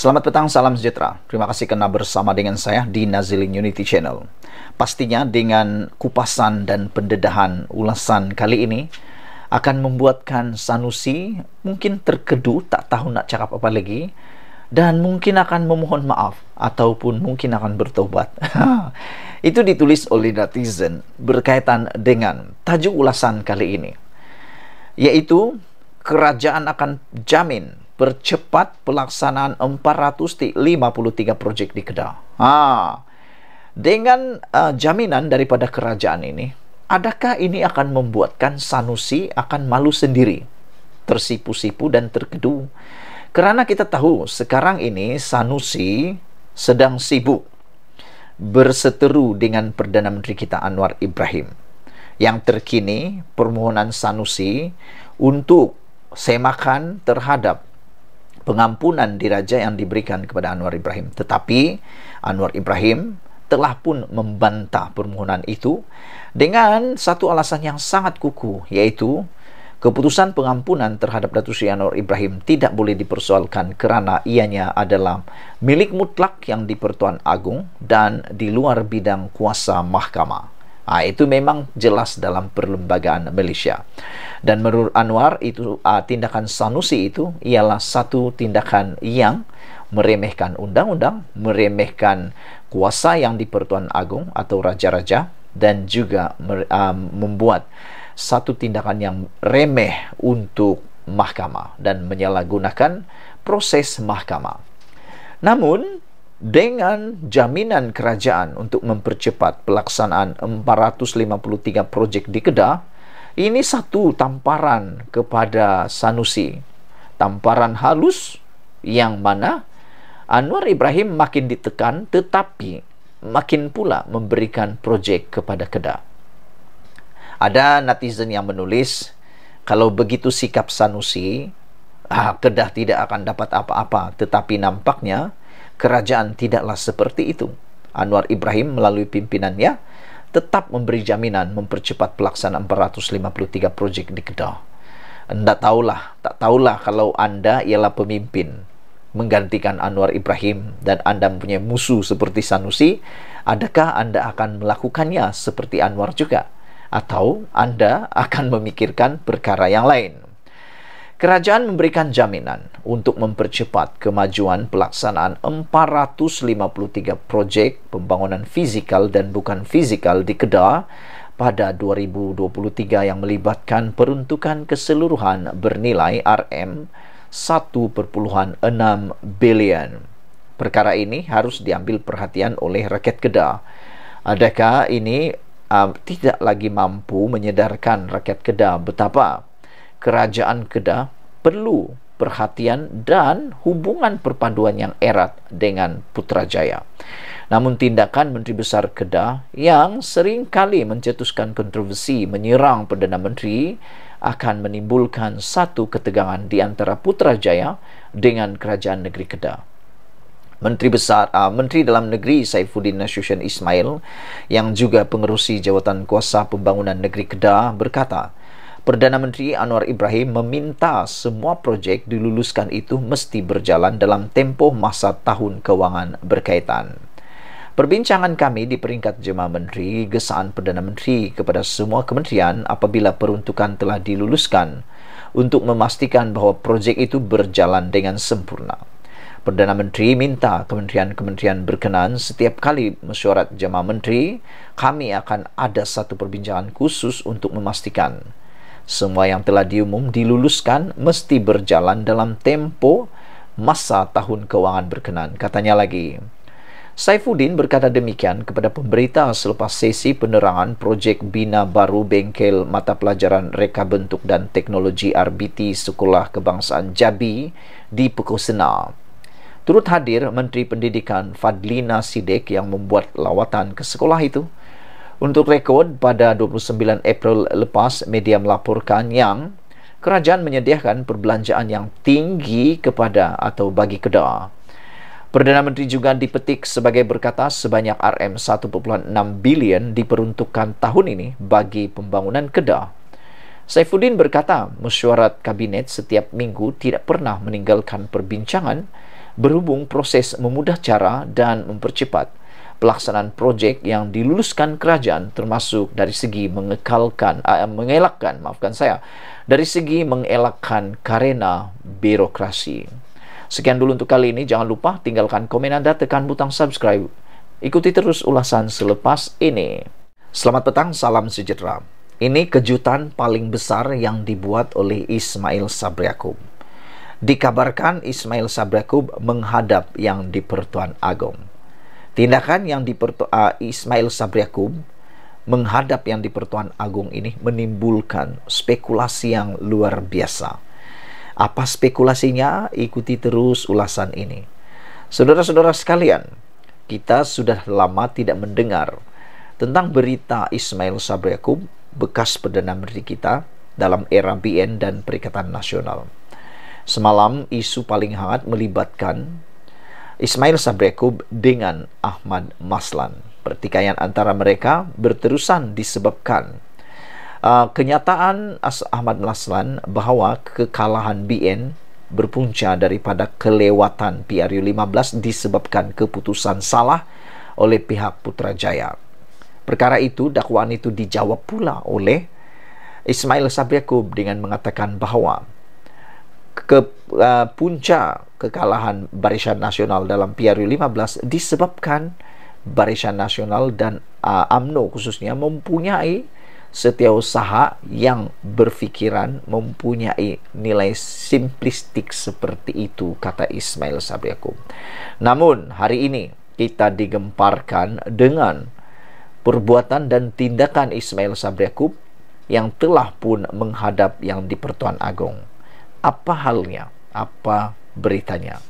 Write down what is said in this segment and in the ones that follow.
Selamat petang, salam sejahtera. Terima kasih karena bersama dengan saya di Nazilin Unity Channel. Pastinya dengan kupasan dan pendedahan ulasan kali ini akan membuatkan Sanusi mungkin terkedu, tak tahu nak cakap apa lagi, dan mungkin akan memohon maaf ataupun mungkin akan bertobat. Itu ditulis oleh netizen berkaitan dengan tajuk ulasan kali ini, yaitu kerajaan akan jamin percepat pelaksanaan 453 projek di Kedah. Dengan jaminan daripada kerajaan ini, adakah ini akan membuatkan Sanusi akan malu sendiri, tersipu-sipu dan terkedu? Kerana kita tahu sekarang ini Sanusi sedang sibuk berseteru dengan Perdana Menteri kita Anwar Ibrahim. Yang terkini permohonan Sanusi untuk semakan terhadap pengampunan diraja yang diberikan kepada Anwar Ibrahim. Tetapi Anwar Ibrahim telah pun membantah permohonan itu dengan satu alasan yang sangat kukuh, yaitu keputusan pengampunan terhadap Datuk Seri Anwar Ibrahim tidak boleh dipersoalkan kerana ianya adalah milik mutlak yang di-Pertuan Agong dan di luar bidang kuasa mahkamah. Itu memang jelas dalam perlembagaan Malaysia. Dan menurut Anwar, itu tindakan Sanusi itu ialah satu tindakan yang meremehkan undang-undang, meremehkan kuasa yang di-Pertuan Agong atau raja-raja, dan juga membuat satu tindakan yang remeh untuk mahkamah dan menyalahgunakan proses mahkamah. Namun, dengan jaminan kerajaan untuk mempercepat pelaksanaan 453 projek di Kedah, ini satu tamparan kepada Sanusi. Tamparan halus yang mana Anwar Ibrahim makin ditekan tetapi makin pula memberikan projek kepada Kedah. Ada netizen yang menulis, kalau begitu sikap Sanusi, Kedah tidak akan dapat apa-apa, tetapi nampaknya kerajaan tidaklah seperti itu. Anwar Ibrahim melalui pimpinannya tetap memberi jaminan mempercepat pelaksanaan 453 projek di Kedah. Anda tak tahulah kalau anda ialah pemimpin menggantikan Anwar Ibrahim dan anda mempunyai musuh seperti Sanusi, adakah anda akan melakukannya seperti Anwar juga? Atau anda akan memikirkan perkara yang lain? Kerajaan memberikan jaminan untuk mempercepat kemajuan pelaksanaan 453 projek pembangunan fizikal dan bukan fizikal di Kedah pada 2023 yang melibatkan peruntukan keseluruhan bernilai RM1.6 bilion. Perkara ini harus diambil perhatian oleh rakyat Kedah. Adakah ini tidak lagi mampu menyedarkan rakyat Kedah betapa kerajaan Kedah perlu perhatian dan hubungan perpaduan yang erat dengan Putrajaya. Namun tindakan Menteri Besar Kedah yang sering kali mencetuskan kontroversi menyerang Perdana Menteri akan menimbulkan satu ketegangan di antara Putrajaya dengan Kerajaan Negeri Kedah. Menteri Dalam Negeri Saifuddin Nasution Ismail yang juga pengerusi Jawatan Kuasa Pembangunan Negeri Kedah berkata, Perdana Menteri Anwar Ibrahim meminta semua projek diluluskan itu mesti berjalan dalam tempoh masa tahun kewangan berkaitan. Perbincangan kami di peringkat Jemaah Menteri, gesaan Perdana Menteri kepada semua kementerian apabila peruntukan telah diluluskan untuk memastikan bahawa projek itu berjalan dengan sempurna. Perdana Menteri minta kementerian-kementerian berkenaan setiap kali mesyuarat Jemaah Menteri, kami akan ada satu perbincangan khusus untuk memastikan semua yang telah diumum diluluskan mesti berjalan dalam tempo masa tahun kewangan berkenaan. Katanya lagi, Saifuddin berkata demikian kepada pemberita selepas sesi penerangan projek bina baru bengkel mata pelajaran reka bentuk dan teknologi RBT Sekolah Kebangsaan Jabi di Pekosena. Turut hadir Menteri Pendidikan Fadlina Sidek yang membuat lawatan ke sekolah itu. Untuk rekod, pada 29 April lepas, media melaporkan yang kerajaan menyediakan perbelanjaan yang tinggi kepada atau bagi Kedah. Perdana Menteri juga dipetik sebagai berkata sebanyak RM1.6 bilion diperuntukkan tahun ini bagi pembangunan Kedah. Saifuddin berkata, mesyuarat kabinet setiap minggu tidak pernah meninggalkan perbincangan berhubung proses memudah cara dan mempercepat pelaksanaan projek yang diluluskan kerajaan, termasuk dari segi dari segi mengelakkan karena birokrasi. Sekian dulu untuk kali ini. Jangan lupa tinggalkan komen Anda, tekan butang subscribe. Ikuti terus ulasan selepas ini. Selamat petang, salam sejahtera. Ini kejutan paling besar yang dibuat oleh Ismail Sabri Yaakob. Dikabarkan Ismail Sabri Yaakob menghadap yang di-Pertuan Agong. Tindakan yang Ismail Sabri Yaakob menghadap yang di-Pertuan Agong ini menimbulkan spekulasi yang luar biasa. Apa spekulasinya? Ikuti terus ulasan ini. Saudara-saudara sekalian, kita sudah lama tidak mendengar tentang berita Ismail Sabri Yaakob, bekas Perdana Menteri kita dalam era BN dan Perikatan Nasional. Semalam isu paling hangat melibatkan Ismail Sabri Yaakob dengan Ahmad Maslan. Pertikaian antara mereka berterusan disebabkan kenyataan Ahmad Maslan bahwa kekalahan BN berpunca daripada kelewatan PRU15 disebabkan keputusan salah oleh pihak Putrajaya. Perkara itu, dakwaan itu dijawab pula oleh Ismail Sabri Yaakob dengan mengatakan bahwa punca kekalahan Barisan Nasional dalam PRU15 disebabkan Barisan Nasional dan UMNO khususnya mempunyai setiausaha yang berfikiran, mempunyai nilai simplistik seperti itu, kata Ismail Sabri Yaakob. Namun hari ini kita digemparkan dengan perbuatan dan tindakan Ismail Sabri Yaakob yang telah pun menghadap yang di-Pertuan Agong. Apa halnya? Apa beritanya?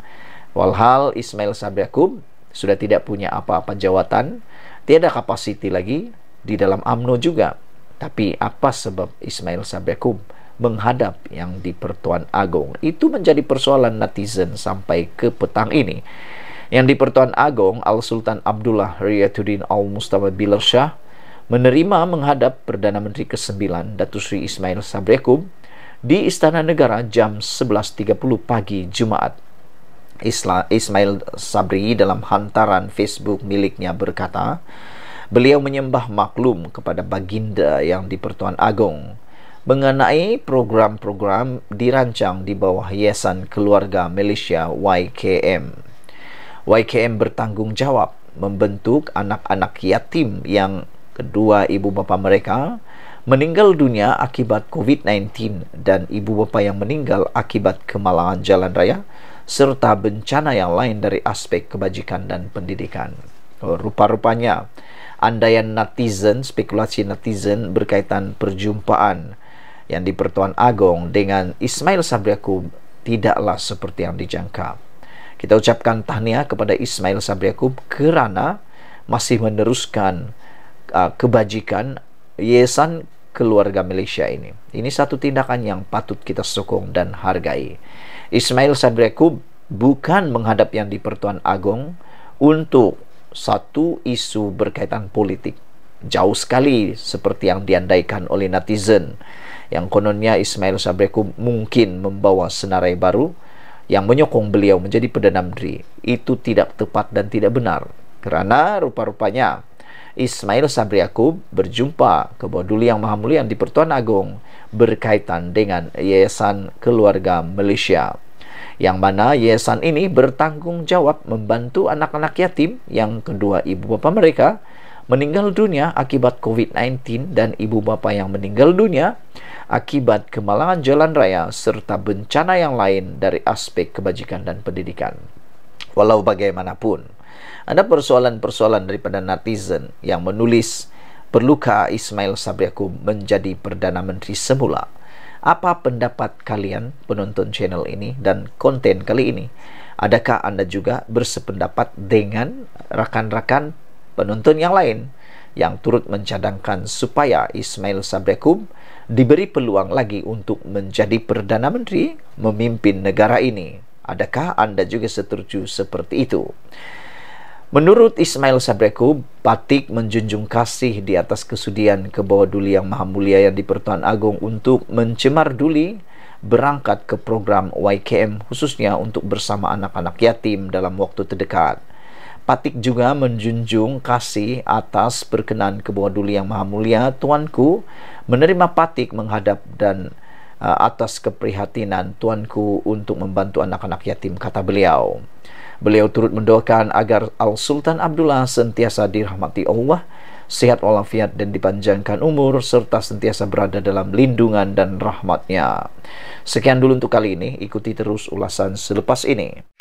Walhal Ismail Sabri Yaakob sudah tidak punya apa-apa jawatan, tiada kapasiti lagi di dalam UMNO juga. Tapi apa sebab Ismail Sabri Yaakob menghadap yang di-Pertuan Agong? Itu menjadi persoalan netizen sampai ke petang ini. Yang di-Pertuan Agong, Al-Sultan Abdullah Riyatuddin Al-Mustafa Bilal Shah menerima menghadap Perdana Menteri ke-9 Datuk Seri Ismail Sabri Yaakob di Istana Negara jam 11.30 pagi Jumaat. Ismail Sabri dalam hantaran Facebook miliknya berkata, beliau menyembah maklum kepada baginda yang di-Pertuan Agong mengenai program-program dirancang di bawah Yayasan Keluarga Malaysia YKM. YKM bertanggung jawab membentuk anak-anak yatim yang kedua ibu bapa mereka meninggal dunia akibat COVID-19 dan ibu bapa yang meninggal akibat kemalangan jalan raya serta bencana yang lain dari aspek kebajikan dan pendidikan. Rupa-rupanya andaian netizen, spekulasi netizen berkaitan perjumpaan yang di-Pertuan Agong dengan Ismail Sabri Yaakob tidaklah seperti yang dijangka. Kita ucapkan tahniah kepada Ismail Sabri Yaakob kerana masih meneruskan kebajikan Yayasan Keluarga Malaysia ini. Ini satu tindakan yang patut kita sokong dan hargai. Ismail Sabri Yaakob bukan menghadap yang di-Pertuan Agong untuk satu isu berkaitan politik. Jauh sekali seperti yang diandaikan oleh netizen, yang kononnya Ismail Sabri Yaakob mungkin membawa senarai baru yang menyokong beliau menjadi Perdana Menteri. Itu tidak tepat dan tidak benar, kerana rupa-rupanya Ismail Sabri Yaakob berjumpa ke bawah Duli Yang Maha Mulia di Pertuan Agong berkaitan dengan Yayasan Keluarga Malaysia, yang mana yayasan ini bertanggung jawab membantu anak-anak yatim yang kedua ibu bapa mereka meninggal dunia akibat COVID-19 dan ibu bapa yang meninggal dunia akibat kemalangan jalan raya serta bencana yang lain dari aspek kebajikan dan pendidikan. Walau bagaimanapun, ada persoalan-persoalan daripada netizen yang menulis, perlukah Ismail Sabri Yaakob menjadi Perdana Menteri semula? Apa pendapat kalian penonton channel ini dan konten kali ini? Adakah Anda juga bersependapat dengan rakan-rakan penonton yang lain yang turut mencadangkan supaya Ismail Sabri Yaakob diberi peluang lagi untuk menjadi Perdana Menteri memimpin negara ini? Adakah Anda juga setuju seperti itu? Menurut Ismail Sabri Yaakob, Batik menjunjung kasih di atas kesudian ke bawah Duli Yang Maha Mulia yang di Pertuan Agong untuk mencemar Duli berangkat ke program YKM khususnya untuk bersama anak-anak yatim dalam waktu terdekat. Patik juga menjunjung kasih atas berkenan ke bawah duli yang maha mulia Tuanku menerima Patik menghadap dan atas keprihatinan Tuanku untuk membantu anak-anak yatim, kata beliau. Beliau turut mendoakan agar Al-Sultan Abdullah sentiasa dirahmati Allah, sehat walafiat dan dipanjangkan umur, serta sentiasa berada dalam lindungan dan rahmatnya. Sekian dulu untuk kali ini, ikuti terus ulasan selepas ini.